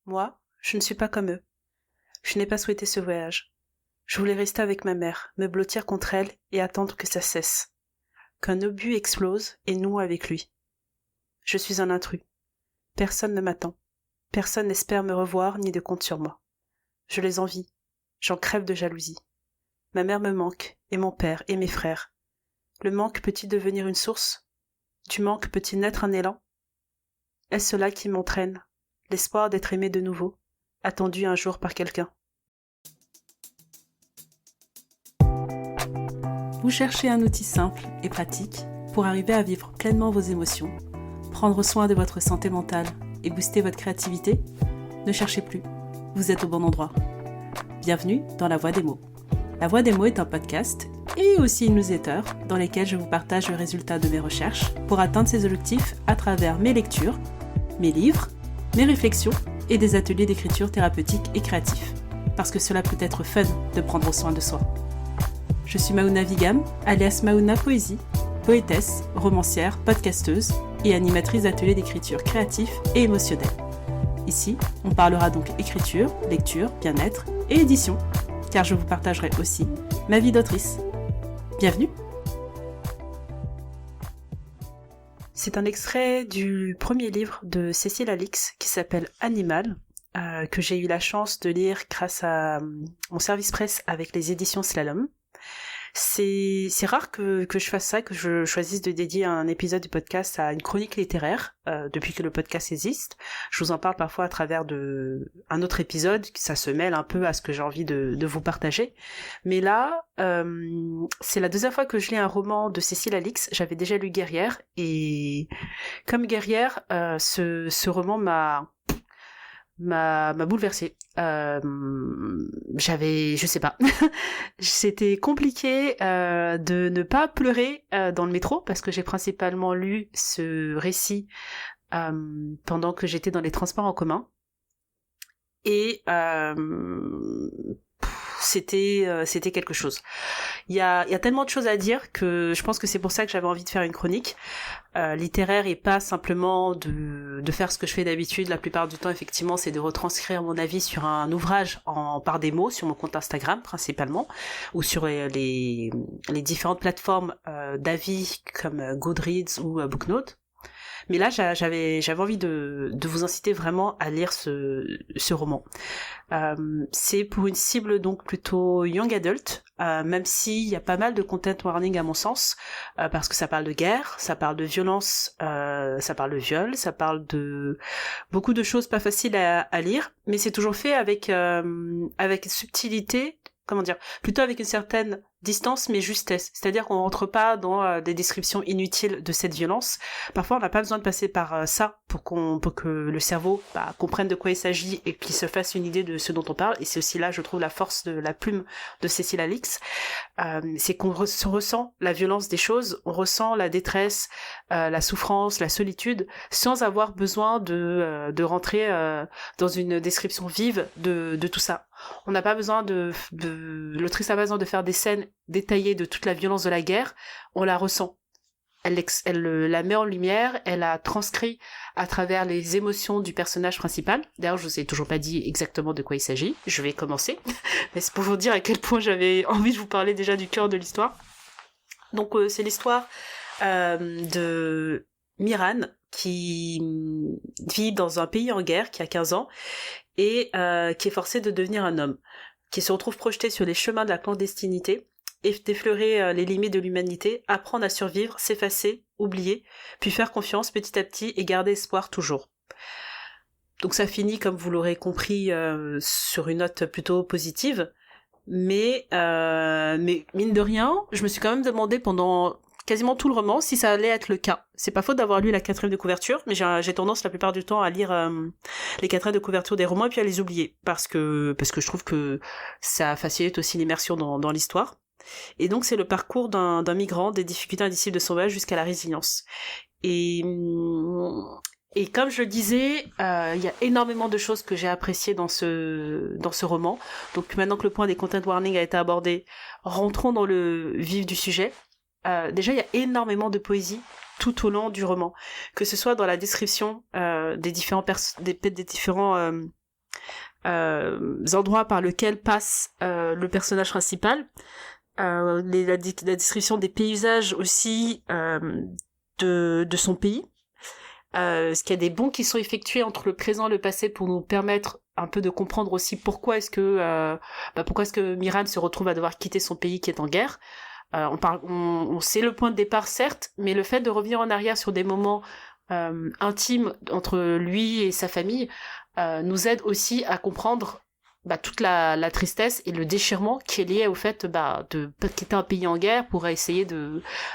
Moi, je ne suis pas comme eux. Je n'ai pas souhaité ce voyage. Je voulais rester avec ma mère, me blottir contre elle et attendre que ça cesse. Qu'un obus explose et noue avec lui. Je suis un intrus. Personne ne m'attend. Personne n'espère me revoir ni de compte sur moi. Je les envie. J'en crève de jalousie. Ma mère me manque, et mon père, et mes frères. Le manque peut-il devenir une source? Du manque peut-il naître un élan? Est-ce cela qui m'entraîne? L'espoir d'être aimé de nouveau, attendu un jour par quelqu'un. Vous cherchez un outil simple et pratique pour arriver à vivre pleinement vos émotions, prendre soin de votre santé mentale et booster votre créativité? Ne cherchez plus, vous êtes au bon endroit. Bienvenue dans La Voix des mots. La Voix des mots est un podcast et aussi une newsletter dans lesquels je vous partage le résultat de mes recherches pour atteindre ces objectifs à travers mes lectures, mes livres, mes réflexions et des ateliers d'écriture thérapeutique et créatifs. Parce que cela peut être fun de prendre soin de soi. Je suis Maouna Vigam, alias Maouna Poésie, poétesse, romancière, podcasteuse et animatrice d'ateliers d'écriture créatifs et émotionnels. Ici, on parlera donc écriture, lecture, bien-être et édition, car je vous partagerai aussi ma vie d'autrice. Bienvenue! C'est un extrait du premier livre de Cécile Alix qui s'appelle Animal, que j'ai eu la chance de lire grâce à mon service presse avec les éditions Slalom. C'est rare que je fasse ça, que je choisisse de dédier un épisode du podcast à une chronique littéraire, depuis que le podcast existe. Je vous en parle parfois à travers un autre épisode, ça se mêle un peu à ce que j'ai envie de vous partager. Mais là, c'est la deuxième fois que je lis un roman de Cécile Alix. J'avais déjà lu Guerrière, et comme Guerrière, ce roman m'a bouleversée. Je sais pas, c'était compliqué de ne pas pleurer dans le métro, parce que j'ai principalement lu ce récit pendant que j'étais dans les transports en commun, et c'était quelque chose. Il y a tellement de choses à dire que je pense que c'est pour ça que j'avais envie de faire une chronique littéraire, et pas simplement de faire ce que je fais d'habitude. La plupart du temps, effectivement, c'est de retranscrire mon avis sur un ouvrage par des mots sur mon compte Instagram principalement, ou sur les différentes plateformes d'avis comme Goodreads ou Booknote. Mais là, j'avais envie de vous inciter vraiment à lire ce roman. C'est pour une cible donc plutôt young adult, même s'il y a pas mal de content warning à mon sens, parce que ça parle de guerre, ça parle de violence, ça parle de viol, ça parle de beaucoup de choses pas faciles à lire, mais c'est toujours fait avec subtilité, comment dire, plutôt avec une certaine distance mais justesse, c'est-à-dire qu'on rentre pas dans des descriptions inutiles de cette violence. Parfois on n'a pas besoin de passer par ça pour que le cerveau comprenne de quoi il s'agit et qu'il se fasse une idée de ce dont on parle, et c'est aussi là je trouve la force de la plume de Cécile Alix. C'est qu'on ressent la violence des choses, on ressent la détresse, la souffrance, la solitude, sans avoir besoin de rentrer dans une description vive de tout ça. On n'a pas besoin l'autrice n'a pas besoin de faire des scènes détaillées de toute la violence de la guerre, on la ressent. Elle la met en lumière, elle a transcrit à travers les émotions du personnage principal. D'ailleurs, je vous ai toujours pas dit exactement de quoi il s'agit, je vais commencer, mais c'est pour vous dire à quel point j'avais envie de vous parler déjà du cœur de l'histoire. Donc c'est l'histoire de Miran, qui vit dans un pays en guerre, qui a 15 ans, et qui est forcé de devenir un homme, qui se retrouve projeté sur les chemins de la clandestinité, et d'effleurer les limites de l'humanité, apprendre à survivre, s'effacer, oublier, puis faire confiance petit à petit et garder espoir toujours. Donc ça finit, comme vous l'aurez compris, sur une note plutôt positive, mais mine de rien, je me suis quand même demandé pendant quasiment tout le roman si ça allait être le cas. C'est pas faute d'avoir lu la 4e de couverture, mais j'ai tendance la plupart du temps à lire les 4e de couverture des romans et puis à les oublier, parce que je trouve que ça facilite aussi l'immersion dans l'histoire. Et donc c'est le parcours d'un migrant, des difficultés indicibles de son voyage jusqu'à la résilience. Et comme je le disais, il y a énormément de choses que j'ai appréciées dans ce roman. Donc maintenant que le point des content warnings a été abordé, rentrons dans le vif du sujet. Déjà, il y a énormément de poésie tout au long du roman, que ce soit dans la description des différents endroits par lesquels passe le personnage principal, la description des paysages aussi de son pays. Parce qu'il y a des bonds qui sont effectués entre le présent et le passé pour nous permettre un peu de comprendre aussi pourquoi est-ce que Miran se retrouve à devoir quitter son pays qui est en guerre. On sait le point de départ certes, mais le fait de revenir en arrière sur des moments intimes entre lui et sa famille nous aide aussi à comprendre toute la tristesse et le déchirement qui est lié au fait de quitter un pays en guerre pour essayer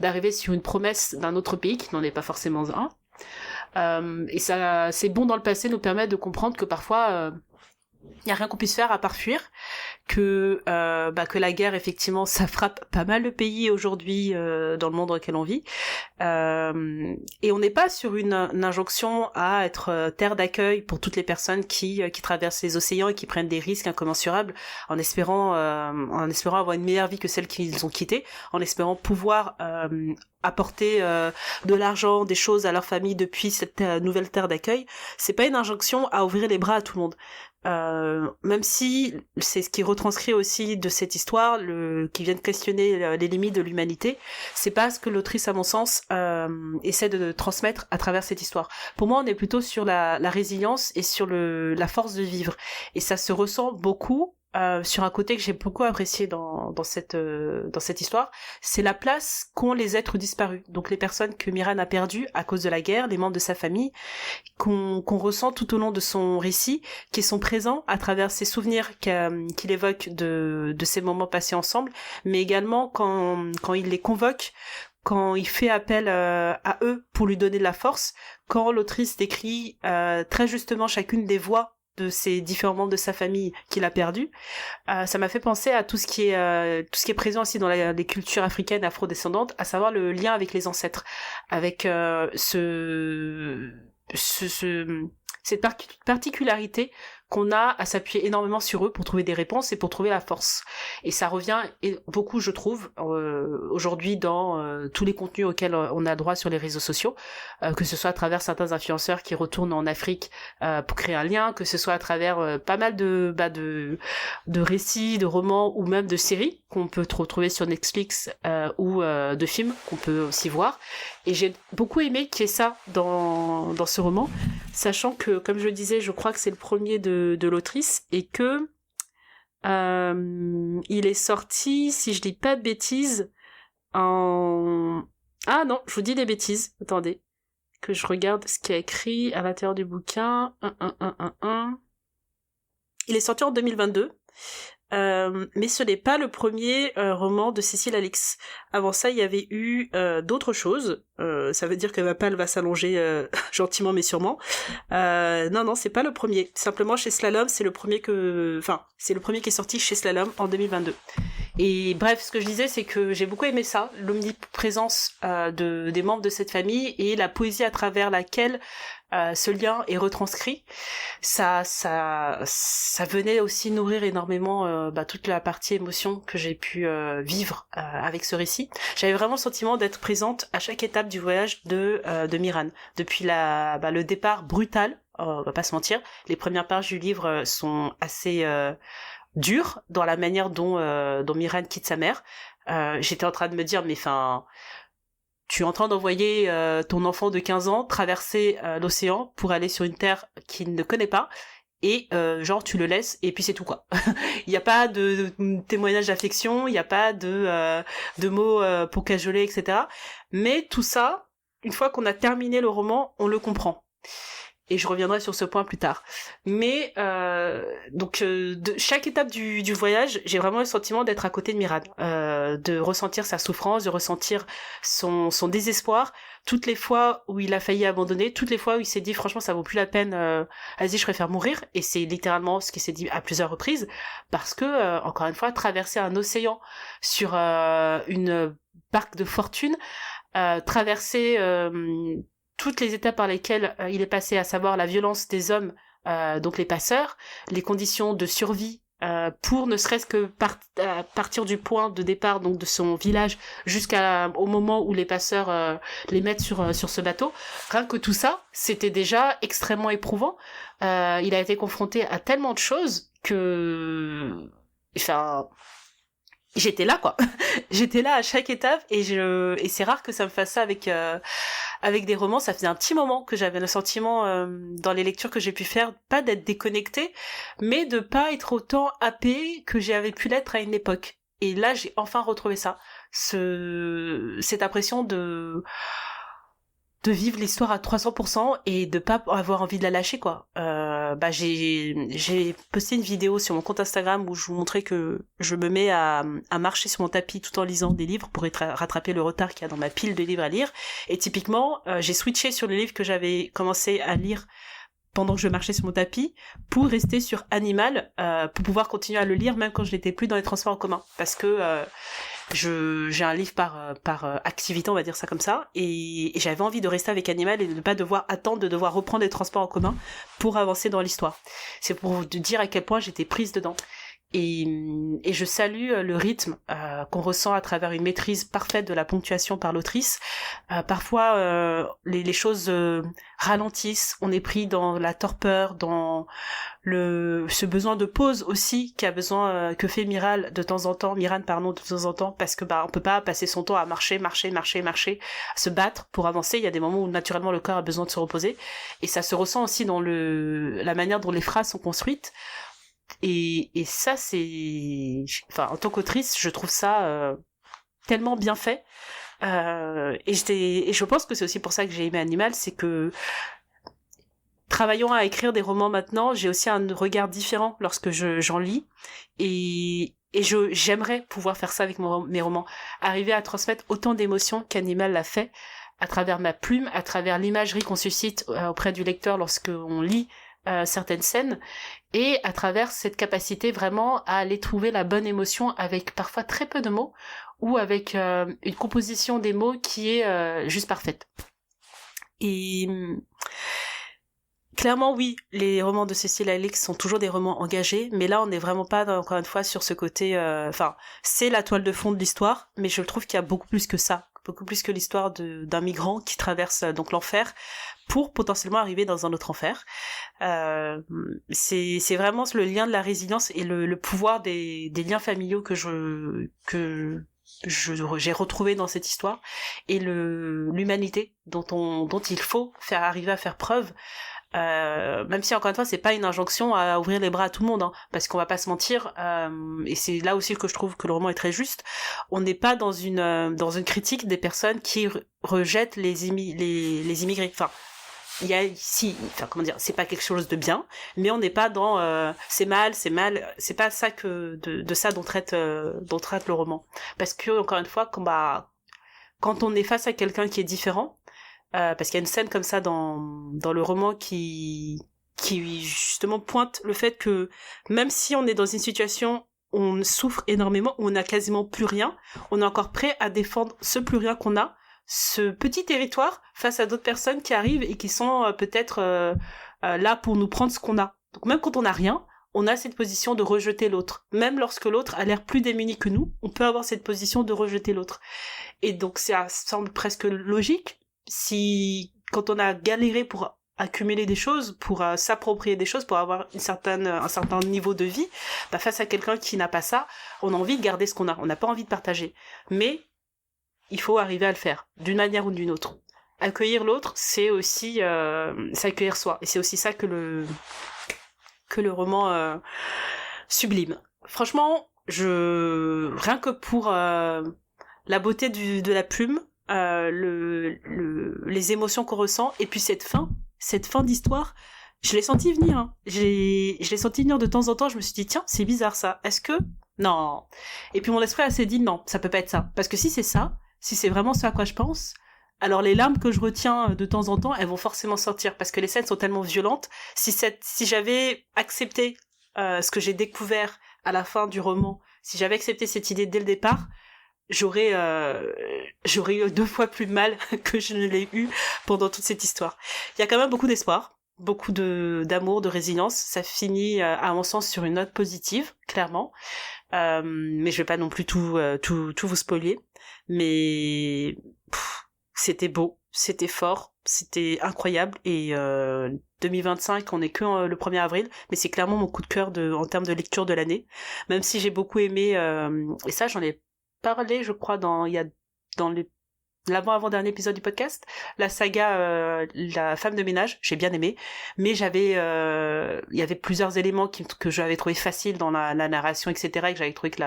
d'arriver sur une promesse d'un autre pays qui n'en est pas forcément un. Et ça, ces bonds dans le passé nous permettent de comprendre que parfois il y a rien qu'on puisse faire à part fuir, que la guerre effectivement ça frappe pas mal le pays aujourd'hui dans le monde dans lequel on vit, et on n'est pas sur une injonction à être terre d'accueil pour toutes les personnes qui traversent les océans et qui prennent des risques incommensurables en espérant avoir une meilleure vie que celle qu'ils ont quittée, en espérant pouvoir apporter de l'argent, des choses à leur famille depuis cette nouvelle terre d'accueil. C'est pas une injonction à ouvrir les bras à tout le monde. Même si c'est ce qui retranscrit aussi de cette histoire, qui vient de questionner les limites de l'humanité, c'est pas ce que l'autrice, à mon sens, essaie de transmettre à travers cette histoire. Pour moi, on est plutôt sur la résilience et sur la force de vivre. Et ça se ressent beaucoup sur un côté que j'ai beaucoup apprécié dans cette histoire, c'est la place qu'ont les êtres disparus. Donc les personnes que Miran a perdues à cause de la guerre, les membres de sa famille, qu'on ressent tout au long de son récit, qui sont présents à travers ses souvenirs qu'il évoque de ces moments passés ensemble, mais également quand il les convoque, quand il fait appel à eux pour lui donner de la force, quand l'autrice décrit très justement chacune des voix de ces différents membres de sa famille qu'il a perdu, ça m'a fait penser à tout ce qui est présent aussi dans les cultures africaines afrodescendantes, à savoir le lien avec les ancêtres, avec cette particularité qu'on a à s'appuyer énormément sur eux pour trouver des réponses et pour trouver la force. Et ça revient beaucoup, je trouve, aujourd'hui dans tous les contenus auxquels on a droit sur les réseaux sociaux, que ce soit à travers certains influenceurs qui retournent en Afrique pour créer un lien, que ce soit à travers pas mal de récits, de romans ou même de séries qu'on peut retrouver sur Netflix ou de films qu'on peut aussi voir. Et j'ai beaucoup aimé qu'il y ait ça dans ce roman, sachant que, comme je le disais, je crois que c'est le premier de l'autrice et que il est sorti, si je dis pas de bêtises, en... Ah non, je vous dis des bêtises, attendez, que je regarde ce qu'il y a écrit à l'intérieur du bouquin. Il est sorti en 2022. Mais ce n'est pas le premier roman de Cécile Alix. Avant ça, il y avait eu d'autres choses. Ça veut dire que ma palle va s'allonger gentiment mais sûrement. Non, c'est pas le premier. Simplement chez Slalom, c'est le premier qui est sorti chez Slalom en 2022. Et bref, ce que je disais, c'est que j'ai beaucoup aimé ça, l'omniprésence des membres de cette famille et la poésie à travers laquelle ce lien est retranscrit. Ça venait aussi nourrir énormément toute la partie émotion que j'ai pu vivre avec ce récit. J'avais vraiment le sentiment d'être présente à chaque étape du voyage de Miran, depuis le départ brutal. On va pas se mentir, les premières pages du livre sont assez dures dans la manière dont Miran quitte sa mère. J'étais en train de me dire, mais enfin, tu es en train d'envoyer ton enfant de 15 ans traverser l'océan pour aller sur une terre qu'il ne connaît pas, et tu le laisses et puis c'est tout quoi. Il n'y a pas de témoignage d'affection, il n'y a pas de mots pour cajoler, etc. Mais tout ça, une fois qu'on a terminé le roman, on le comprend. Et je reviendrai sur ce point plus tard. Mais de chaque étape du voyage, j'ai vraiment le sentiment d'être à côté de Miran, de ressentir sa souffrance, de ressentir son désespoir, toutes les fois où il a failli abandonner, toutes les fois où il s'est dit franchement ça vaut plus la peine, vas-y je préfère mourir, et c'est littéralement ce qu'il s'est dit à plusieurs reprises, parce que encore une fois, traverser un océan sur une barque de fortune, traverser toutes les étapes par lesquelles il est passé, à savoir la violence des hommes, donc les passeurs, les conditions de survie pour ne serait-ce que partir du point de départ, donc de son village, jusqu'au moment où les passeurs les mettent sur ce bateau. Rien que tout ça, c'était déjà extrêmement éprouvant. Il a été confronté à tellement de choses que... Enfin... J'étais là, quoi. J'étais là à chaque étape, et c'est rare que ça me fasse ça avec des romans. Ça faisait un petit moment que j'avais le sentiment, dans les lectures que j'ai pu faire, pas d'être déconnectée, mais de pas être autant happée que j'avais pu l'être à une époque. Et là, j'ai enfin retrouvé ça. Cette impression de vivre l'histoire à 300% et de pas avoir envie de la lâcher, quoi. J'ai posté une vidéo sur mon compte Instagram où je vous montrais que je me mets à marcher sur mon tapis tout en lisant des livres pour rattraper le retard qu'il y a dans ma pile de livres à lire. Et typiquement, j'ai switché sur les livres que j'avais commencé à lire pendant que je marchais sur mon tapis, pour rester sur Animal, pour pouvoir continuer à le lire même quand je n'étais plus dans les transports en commun. Parce que j'ai un livre par activité, on va dire ça comme ça, et j'avais envie de rester avec Animal et de ne pas devoir attendre de devoir reprendre les transports en commun pour avancer dans l'histoire. C'est pour vous dire à quel point j'étais prise dedans. Et je salue le rythme qu'on ressent à travers une maîtrise parfaite de la ponctuation par l'autrice. Parfois, les choses ralentissent, on est pris dans la torpeur, dans ce besoin de pause aussi que fait Miran de temps en temps, parce que on peut pas passer son temps à marcher, à se battre pour avancer. Il y a des moments où naturellement le corps a besoin de se reposer, et ça se ressent aussi dans la manière dont les phrases sont construites. Et ça, en tant qu'autrice, je trouve ça tellement bien fait. Et je pense que c'est aussi pour ça que j'ai aimé Animal, c'est que travaillant à écrire des romans maintenant, j'ai aussi un regard différent lorsque j'en lis, et j'aimerais pouvoir faire ça avec mes romans, arriver à transmettre autant d'émotions qu'Animal l'a fait, à travers ma plume, à travers l'imagerie qu'on suscite auprès du lecteur lorsqu'on lit certaines scènes, et à travers cette capacité vraiment à aller trouver la bonne émotion avec parfois très peu de mots, ou avec une composition des mots qui est juste parfaite. Et clairement, oui, les romans de Cécile Alix sont toujours des romans engagés, mais là on n'est vraiment pas, encore une fois, sur ce côté... c'est la toile de fond de l'histoire, mais je trouve qu'il y a beaucoup plus que ça, beaucoup plus que l'histoire d'un migrant qui traverse donc l'enfer pour potentiellement arriver dans un autre enfer. C'est vraiment le lien de la résilience et le pouvoir des liens familiaux que j'ai retrouvé dans cette histoire, et l'humanité dont il faut arriver à faire preuve, même si encore une fois c'est pas une injonction à ouvrir les bras à tout le monde, hein, parce qu'on va pas se mentir, et c'est là aussi que je trouve que le roman est très juste. On n'est pas dans une critique des personnes qui rejettent les immigrés. Enfin, il y a ici, c'est pas quelque chose de bien, mais on n'est pas dans c'est mal, c'est pas ça de ça dont traite le roman. Parce que encore une fois, quand on est face à quelqu'un qui est différent, parce qu'il y a une scène comme ça dans le roman qui justement pointe le fait que même si on est dans une situation où on souffre énormément, où on n'a quasiment plus rien, on est encore prêt à défendre ce plus rien qu'on a, ce petit territoire, face à d'autres personnes qui arrivent et qui sont peut-être là pour nous prendre ce qu'on a. Donc même quand on n'a rien, on a cette position de rejeter l'autre. Même lorsque l'autre a l'air plus démuni que nous, on peut avoir cette position de rejeter l'autre. Et donc ça semble presque logique, quand on a galéré pour accumuler des choses, pour s'approprier des choses, pour avoir un certain niveau de vie, face à quelqu'un qui n'a pas ça, on a envie de garder ce qu'on a, on n'a pas envie de partager. Mais il faut arriver à le faire, d'une manière ou d'une autre. Accueillir l'autre, c'est aussi s'accueillir soi. Et c'est aussi ça que le roman sublime. Franchement, rien que pour la beauté de la plume, les émotions qu'on ressent, et puis cette fin d'histoire, je l'ai senti venir. Hein. Je l'ai senti venir de temps en temps, je me suis dit, tiens, c'est bizarre ça. Est-ce que... Non. Et puis mon esprit s'est dit, non, ça peut pas être ça. Parce que si c'est ça, si c'est vraiment ce à quoi je pense, alors les larmes que je retiens de temps en temps, elles vont forcément sortir, parce que les scènes sont tellement violentes. Si j'avais accepté ce que j'ai découvert à la fin du roman, si j'avais accepté cette idée dès le départ, j'aurais eu 2 fois plus de mal que je ne l'ai eu pendant toute cette histoire. Il y a quand même beaucoup d'espoir. beaucoup d'amour, de résilience. Ça finit, à mon sens, sur une note positive, clairement. Mais je vais pas non plus tout vous spoiler. Mais c'était beau, c'était fort, c'était incroyable. Et 2025, on est que le 1er avril, mais c'est clairement mon coup de cœur en termes de lecture de l'année. Même si j'ai beaucoup aimé, et ça j'en ai parlé, je crois, dans l'avant-dernier épisode du podcast, la saga La femme de ménage, j'ai bien aimé, mais il y avait plusieurs éléments que j'avais trouvé faciles dans la narration, etc., et que j'avais trouvé que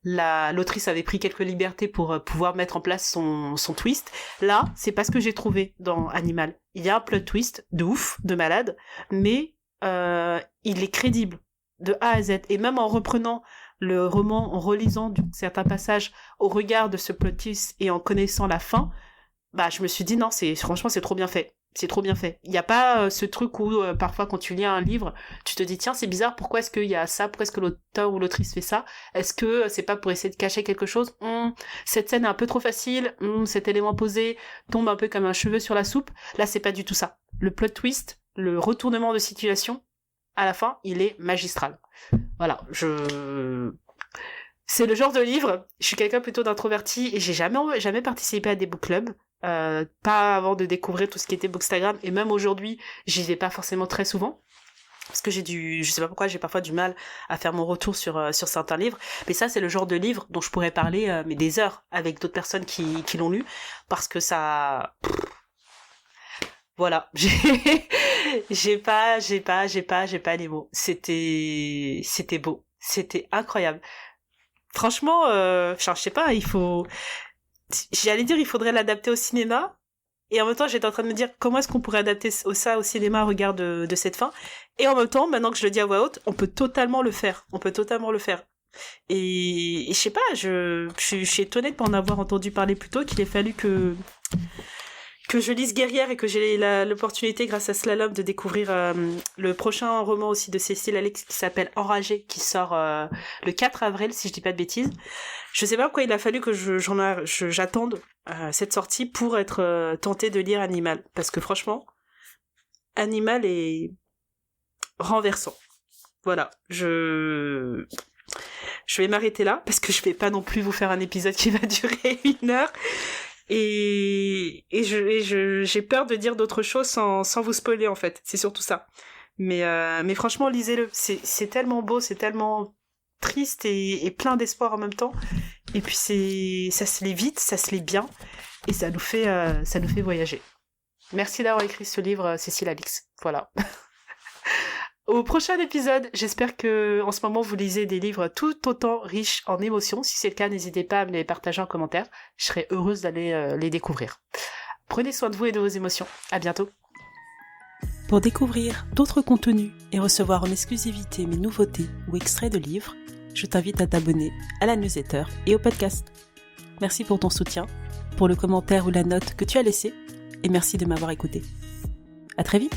l'autrice avait pris quelques libertés pour pouvoir mettre en place son twist. Là, c'est pas ce que j'ai trouvé dans Animal. Il y a un plot twist de ouf, de malade, mais il est crédible de A à Z, et même en reprenant le roman, en relisant certains passages au regard de ce plot twist et en connaissant la fin, bah je me suis dit non, franchement c'est trop bien fait. C'est trop bien fait. Il n'y a pas ce truc où parfois quand tu lis un livre, tu te dis tiens c'est bizarre, pourquoi est-ce qu'il y a ça, pourquoi est-ce que l'auteur ou l'autrice fait ça, est-ce que c'est pas pour essayer de cacher quelque chose, cette scène est un peu trop facile, cet élément posé tombe un peu comme un cheveu sur la soupe. Là c'est pas du tout ça. Le plot twist, le retournement de situation, à la fin, il est magistral. Voilà, c'est le genre de livre, je suis quelqu'un plutôt d'introverti et j'ai jamais participé à des book clubs, pas avant de découvrir tout ce qui était Bookstagram, et même aujourd'hui, j'y vais pas forcément très souvent. Parce que je sais pas pourquoi, j'ai parfois du mal à faire mon retour sur certains livres. Mais ça, c'est le genre de livre dont je pourrais parler, mais des heures avec d'autres personnes qui l'ont lu. Parce que ça, voilà. J'ai pas les mots. C'était beau. C'était incroyable. Franchement, je sais pas, j'allais dire, il faudrait l'adapter au cinéma. Et en même temps, j'étais en train de me dire, comment est-ce qu'on pourrait adapter ça au cinéma au regard de cette fin? Et en même temps, maintenant que je le dis à voix haute, on peut totalement le faire. Et je sais pas, je suis étonnée de pas en avoir entendu parler plus tôt, qu'il ait fallu que je lise Guerrière et que j'ai l'opportunité, grâce à Slalom, de découvrir le prochain roman aussi de Cécile Alix qui s'appelle Enragée, qui sort le 4 avril, si je dis pas de bêtises. Je sais pas pourquoi il a fallu que j'attende cette sortie pour être tentée de lire Animal. Parce que franchement, Animal est renversant. Voilà, je vais m'arrêter là, parce que je vais pas non plus vous faire un épisode qui va durer 1 heure. Et j'ai peur de dire d'autres choses sans vous spoiler, en fait. C'est surtout ça. Mais franchement, lisez-le. C'est tellement beau, c'est tellement triste et plein d'espoir en même temps. Et puis ça se lit vite, ça se lit bien. Et ça nous fait voyager. Merci d'avoir écrit ce livre, Cécile Alix. Voilà. Au prochain épisode, j'espère que en ce moment vous lisez des livres tout autant riches en émotions. Si c'est le cas, n'hésitez pas à me les partager en commentaire. Je serai heureuse d'aller les découvrir. Prenez soin de vous et de vos émotions. À bientôt. Pour découvrir d'autres contenus et recevoir en exclusivité mes nouveautés ou extraits de livres, je t'invite à t'abonner à la newsletter et au podcast. Merci pour ton soutien, pour le commentaire ou la note que tu as laissé, et merci de m'avoir écouté. À très vite.